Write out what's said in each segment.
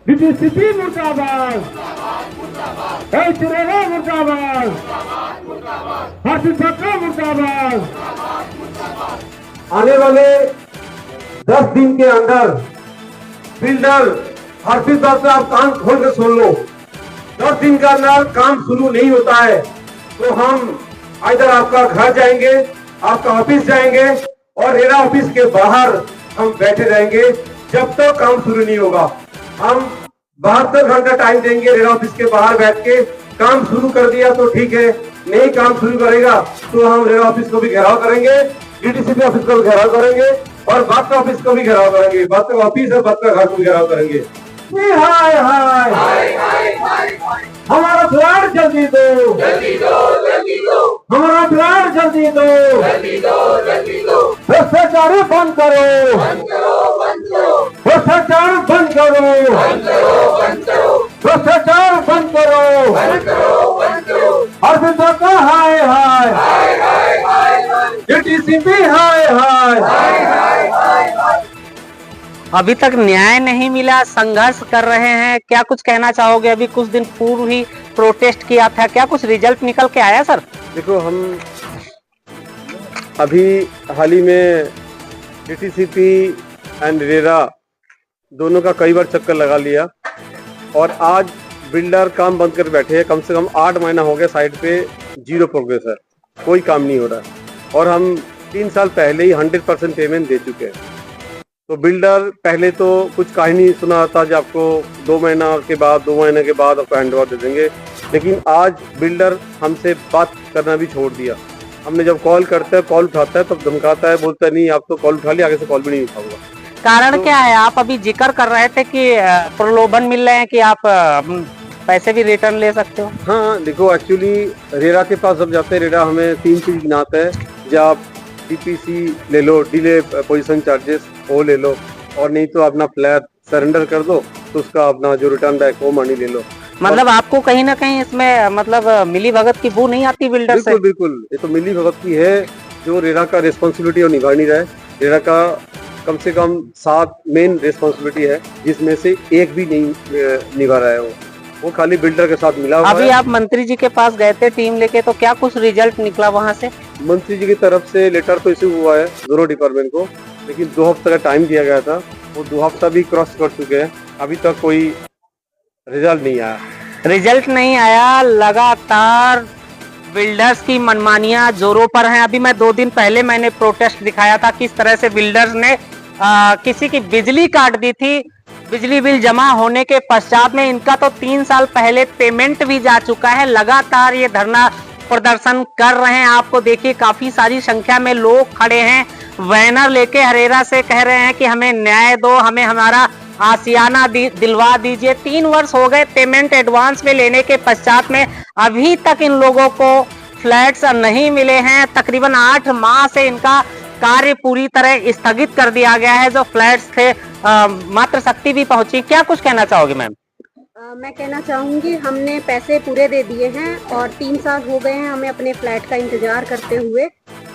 DTCP मुर्दाबाद, RERA मुर्दाबाद, हर्षित ठाकरे मुर्दाबाद। आने वाले 10 दिन के अंदर बिल्डर हर्षित साहब से आप कान खोल के सुन लो, 10 दिन के अंदर काम शुरू नहीं होता है तो हम इधर आपका घर जाएंगे, आपका ऑफिस जाएंगे और रेरा ऑफिस के बाहर हम बैठे रहेंगे जब तक काम शुरू नहीं होगा। हम 72 घंटा टाइम देंगे रेरा ऑफिस के बाहर बैठ के, काम शुरू कर दिया तो ठीक है, नहीं काम शुरू करेगा तो हम रेरा ऑफिस को भी घेराव करेंगे, डीटीसीपी ऑफिस को भी घेराव करेंगे और बात ऑफिस को भी घेराव करेंगे, बात ऑफिस और बात घर को भी घेराव करेंगे। हाय हाय हमारा फ्लैट जल्दी दो, हमारा फ्लैट जल्दी दो, भ्रष्टाचार बंद करो, भ्रष्टाचार बंद करो, भ्रष्टाचार बंद करो, हर्षित ठाकरे हाय हाय, डीटीसीपी हाय हाय। अभी तक न्याय नहीं मिला, संघर्ष कर रहे हैं, क्या कुछ कहना चाहोगे? अभी कुछ दिन पूर्व ही प्रोटेस्ट किया था, क्या कुछ रिजल्ट निकल के आया सर? देखो, हम अभी हाल ही में डीटीसीपी एंड रेरा दोनों का कई बार चक्कर लगा लिया और आज बिल्डर काम बंद कर बैठे हैं। कम से कम 8 महीना हो गया, साइड पे जीरो प्रोग्रेस है, कोई काम नहीं हो रहा है और हम 3 साल पहले ही 100% पेमेंट दे चुके हैं। तो बिल्डर पहले तो कुछ कहानी सुना था जो आपको 2 महीने के बाद आपको हैंड ओवर दे देंगे, लेकिन आज बिल्डर हमसे बात करना भी छोड़ दिया। हमने जब कॉल करते हैं, कॉल उठाता है तब धमकाता है, बोलता है नहीं आप तो कॉल उठा लिया, आगे से कॉल भी नहीं उठाऊंगा। कारण क्या है? आप अभी जिक्र कर रहे थे कि प्रलोभन मिल रहे हैं कि आप पैसे भी रिटर्न ले सकते हो। हाँ देखो, एक्चुअली रेरा के पास जब जाते हैं, रेरा हमें 3 चीज गिनाता है, जब आप डीपीसी ले लो, डिले पोजीशन चार्जेस वो ले लो, और नहीं तो अपना फ्लैट सरेंडर कर दो तो उसका अपना जो रिटर्न बैक वो मनी ले लो। मतलब आपको कहीं ना कहीं इसमें मतलब मिली भगत की बू नहीं आती बिल्डर से? बिल्कुल, ये तो मिली भगत की है, जो रेरा का रिस्पॉन्सिबिलिटी और निभा नहीं रहा है। रेरा का कम से कम 7 मेन रिस्पॉन्सिबिलिटी है, जिसमें से एक भी नहीं निभा रहा है वो खाली बिल्डर के साथ मिला हुआ है। अभी आप मंत्री जी के पास गए थे टीम लेके, तो क्या कुछ रिजल्ट निकला वहाँ से? मंत्री जी की तरफ से लेटर तो इशू हुआ है दोनों डिपार्टमेंट को, लेकिन 2 हफ्ते का टाइम दिया गया था, वो 2 हफ्ता भी क्रॉस कर चुके हैं, अभी तक कोई रिजल्ट नहीं आया। रिजल्ट नहीं आया, लगातार बिल्डर्स की मनमानियां जोरों पर हैं। अभी मैं 2 दिन पहले मैंने प्रोटेस्ट दिखाया था, किस तरह से बिल्डर्स ने किसी की बिजली काट दी थी। बिजली बिल जमा होने के पश्चात में इनका तो 3 साल पहले पेमेंट भी जा चुका है। लगातार ये धरना प्रदर्शन कर रहे हैं। आपको देखिए काफी सारी संख्या में लोग खड़े हैं, बैनर लेके हरेरा से कह रहे हैं कि हमें न्याय दो, हमें हमारा आसियाना दिलवा दीजिए। 3 वर्ष हो गए पेमेंट एडवांस में लेने के पश्चात में, अभी तक इन लोगों को फ्लैट्स नहीं मिले हैं। तकरीबन 8 माह से इनका कार्य पूरी तरह स्थगित कर दिया गया है। जो फ्लैट्स थे मात्र शक्ति भी पहुंची। क्या कुछ कहना चाहोगे मैम? मैं कहना चाहूँगी, हमने पैसे पूरे दे दिए हैं और 3 साल हो गए हैं हमें अपने फ्लैट का इंतजार करते हुए।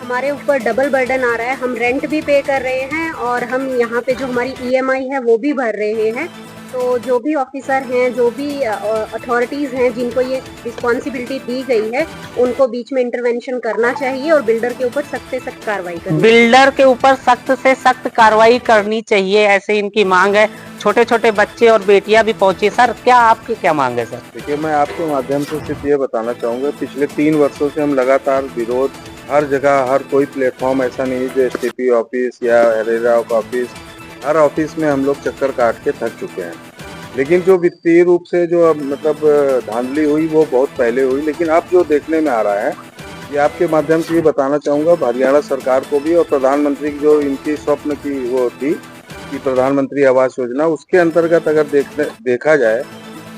हमारे ऊपर डबल बर्डन आ रहा है, हम रेंट भी पे कर रहे हैं और हम यहाँ पे जो हमारी ईएमआई है वो भी भर रहे हैं। तो जो भी ऑफिसर हैं, जो भी अथॉरिटीज़ हैं जिनको ये रिस्पॉन्सिबिलिटी दी गई है, उनको बीच में इंटरवेंशन करना चाहिए और बिल्डर के ऊपर सख्त से सख्त कार्रवाई करनी। बिल्डर के ऊपर सख्त से सख्त कार्रवाई करनी चाहिए, ऐसे इनकी मांग है। छोटे छोटे बच्चे और बेटियां भी पहुंची। सर क्या आपकी क्या मांग है? सर देखिए, मैं आपके माध्यम से सिर्फ ये बताना चाहूँगा, पिछले 3 वर्षों से हम लगातार विरोध, हर जगह, हर कोई प्लेटफॉर्म ऐसा नहीं जो एसटीपी ऑफिस या रेरा ऑफिस, हर ऑफिस में हम लोग चक्कर काट के थक चुके हैं। लेकिन जो वित्तीय रूप से जो मतलब धांधली हुई वो बहुत पहले हुई, लेकिन अब जो देखने में आ रहा है, ये आपके माध्यम से ये बताना चाहूँगा हरियाणा सरकार को भी, और प्रधानमंत्री की जो इनकी स्वप्न की वो थी कि प्रधानमंत्री आवास योजना, उसके अंतर्गत अगर देखा जाए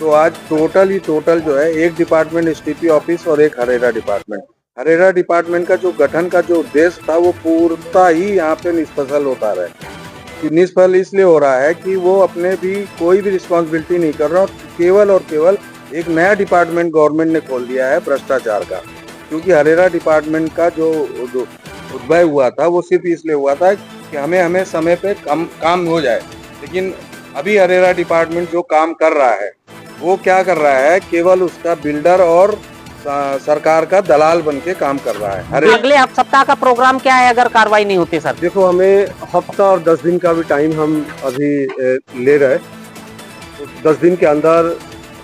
तो आज टोटल जो है, एक डिपार्टमेंट एसटीपी ऑफिस और एक हरेरा डिपार्टमेंट। हरेरा डिपार्टमेंट का जो गठन का जो उद्देश्य था वो पूर्णतः ही यहाँ पे निष्फल होता रहा है। निष्फल इसलिए हो रहा है कि वो अपने भी कोई भी रिस्पॉन्सिबिलिटी नहीं कर रहा, केवल और केवल एक नया डिपार्टमेंट गवर्नमेंट ने खोल दिया है भ्रष्टाचार का। क्योंकि हरेरा डिपार्टमेंट का जो उद्भव हुआ था वो सिर्फ इसलिए हुआ था कि हमें समय पे काम हो जाए, लेकिन अभी अरेरा डिपार्टमेंट जो काम कर रहा है वो क्या कर रहा है, केवल उसका बिल्डर और सरकार का दलाल बन के काम कर रहा है। अगले सप्ताह का प्रोग्राम क्या है अगर कार्रवाई नहीं होती सर? देखो, हमें हफ्ता और 10 दिन का भी टाइम हम अभी ले रहे हैं। तो 10 दिन के अंदर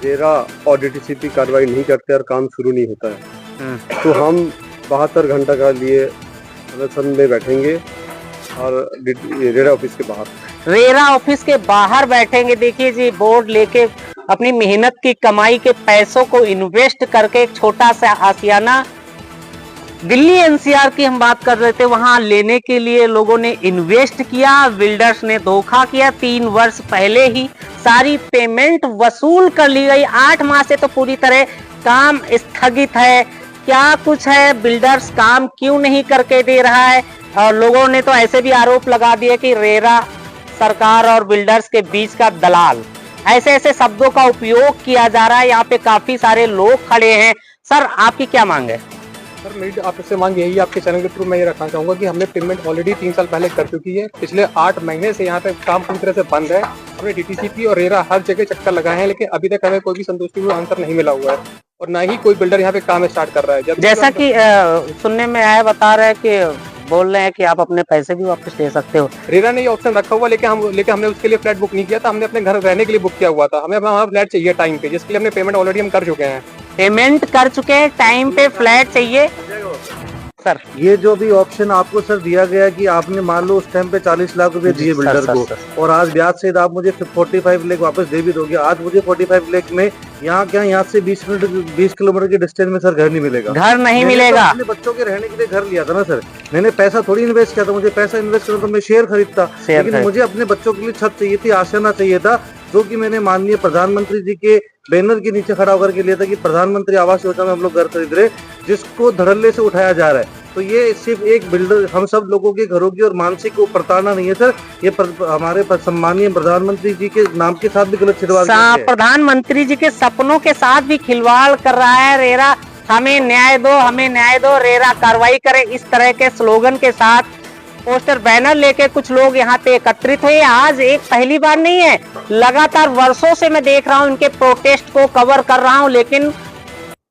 रेरा और डीटीसीपी कार्रवाई नहीं करते और काम शुरू नहीं होता है तो हम 72 घंटा का लिए प्रदर्शन में बैठेंगे और रेरा ऑफिस के बाहर। रेरा ऑफिस के बाहर बैठेंगे। देखिए जी, बोर्ड लेके अपनी मेहनत की कमाई के पैसों को इन्वेस्ट करके एक छोटा सा आशियाना दिल्ली एनसीआर की हम बात कर रहे थे, वहां लेने के लिए लोगों ने इन्वेस्ट किया, बिल्डर्स ने धोखा किया। 3 वर्ष पहले ही सारी पेमेंट वसूल कर ली गई। 8 माह से तो पूरी तरह काम स्थगित है। क्या कुछ है, बिल्डर्स काम क्यों नहीं करके दे रहा है? और लोगों ने तो ऐसे भी आरोप लगा दिया कि रेरा सरकार और बिल्डर्स के बीच का दलाल, ऐसे ऐसे शब्दों का उपयोग किया जा रहा है। यहाँ पे काफी सारे लोग खड़े हैं। सर, आपकी क्या मांग है? सर, मेरी आपसे मांग यही है, आपके चैनल के थ्रू मैं ये रखना चाहूंगा कि हमने पेमेंट ऑलरेडी 3 साल पहले कर चुकी है। पिछले 8 महीने से यहाँ पे काम पूरी तरह से बंद है। हमने डीटीसीपी और रेरा हर जगह चक्कर लगाए हैं, लेकिन अभी तक हमें कोई भी संतुष्टि आंसर नहीं मिला हुआ है और ना ही कोई बिल्डर यहाँ पे काम स्टार्ट कर रहा है। जैसा कि सुनने में आया, बता रहे हैं कि बोल रहे हैं कि आप अपने पैसे भी वापस ले सकते हो। रेरा ने ये ऑप्शन रखा हुआ, लेकिन हमने उसके लिए फ्लैट बुक नहीं किया था। हमने अपने घर रहने के लिए बुक किया हुआ था। हमें अपना फ्लैट चाहिए टाइम पे, जिसके लिए हमने पेमेंट ऑलरेडी हम कर चुके हैं। पेमेंट कर चुके हैं, टाइम पे फ्लैट चाहिए। सर, ये जो भी ऑप्शन आपको सर दिया गया कि आपने मान लो उस टाइम पे 40 लाख रुपए दिए बिल्डर को और आज ब्याज सहित आप मुझे 45 लाख वापस दे भी दोगे। आज मुझे 45 लाख में यहाँ से 20 किलोमीटर के डिस्टेंस में सर घर नहीं मिलेगा। घर नहीं मिलेगा। तो अपने बच्चों के रहने के लिए घर लिया था ना सर, मैंने पैसा थोड़ी इन्वेस्ट किया था। मुझे पैसा इन्वेस्ट करना तो मैं शेयर खरीदता, लेकिन मुझे अपने बच्चों के लिए छत चाहिए थी, आशियाना चाहिए था, जो कि मैंने माननीय प्रधानमंत्री जी के बैनर के नीचे खड़ा होकर के लिया था कि प्रधानमंत्री आवास योजना में हम लोग घर खरीद रहे, जिसको धड़ल्ले से उठाया जा रहा है। तो ये सिर्फ एक बिल्डर, हम सब लोगों के घरों की और मानसिक को प्रताड़ना नहीं है सर, ये हमारे सम्मानीय प्रधानमंत्री जी के नाम के साथ भी गलत खिलवाड़ है। प्रधानमंत्री जी के सपनों के साथ भी खिलवाड़ कर रहा है रेरा। हमें न्याय दो, हमें न्याय दो, रेरा कार्रवाई करे, इस तरह के स्लोगन के साथ पोस्टर बैनर लेके कुछ लोग यहाँ पे एकत्रित हुए। आज एक पहली बार नहीं है, लगातार वर्षों से मैं देख रहा हूँ, इनके प्रोटेस्ट को कवर कर रहा हूँ, लेकिन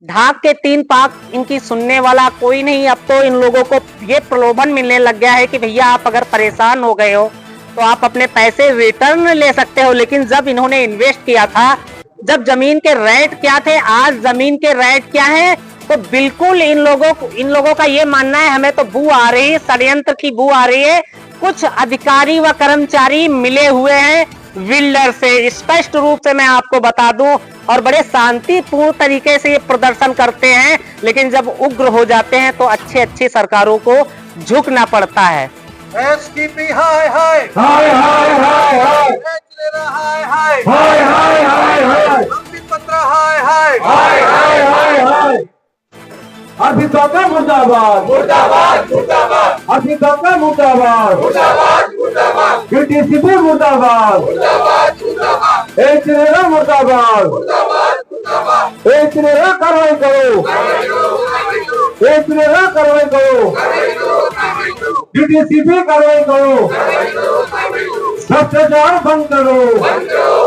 ढाक के 3 पाक इनकी सुनने वाला कोई नहीं। अब तो इन लोगों को ये प्रलोभन मिलने लग गया है कि भैया आप अगर परेशान हो गए हो तो आप अपने पैसे रिटर्न ले सकते हो। लेकिन जब इन्होंने इन्वेस्ट किया था, जब जमीन के रेट क्या थे, आज जमीन के रेट क्या है, तो बिल्कुल इन लोगों का ये मानना है हमें तो बू आ रही है, षड्यंत्र की बू आ रही है। कुछ अधिकारी व कर्मचारी मिले हुए हैं बिल्डर से, स्पष्ट रूप से मैं आपको बता दूं, और बड़े शांतिपूर्ण तरीके से ये प्रदर्शन करते हैं, लेकिन जब उग्र हो जाते हैं तो अच्छी सरकारों को झुकना पड़ता है। एसटीपी हाय हाय हाय हाय हाय हाय हाय हाय हाय हाय हाय हाय पत्र हाय हाय हाय हाय हाय हाय अभी तो का मुर्दाबाद मुर्दाबाद मुर्दाबाद, अभी तो का मुर्दाबाद मुर्दाबाद मुर्दाबाद, डीटीसीपी मुर्दाबाद मुर्दाबाद मुर्दाबाद, एक रेरा मुर्दाबाद मुर्दाबाद मुर्दाबाद, एक रेरा कार्रवाई करो, एक रेरा कार्रवाई करो, डीटीसीपी कार्रवाई करो, भ्रष्टाचार बंद करो,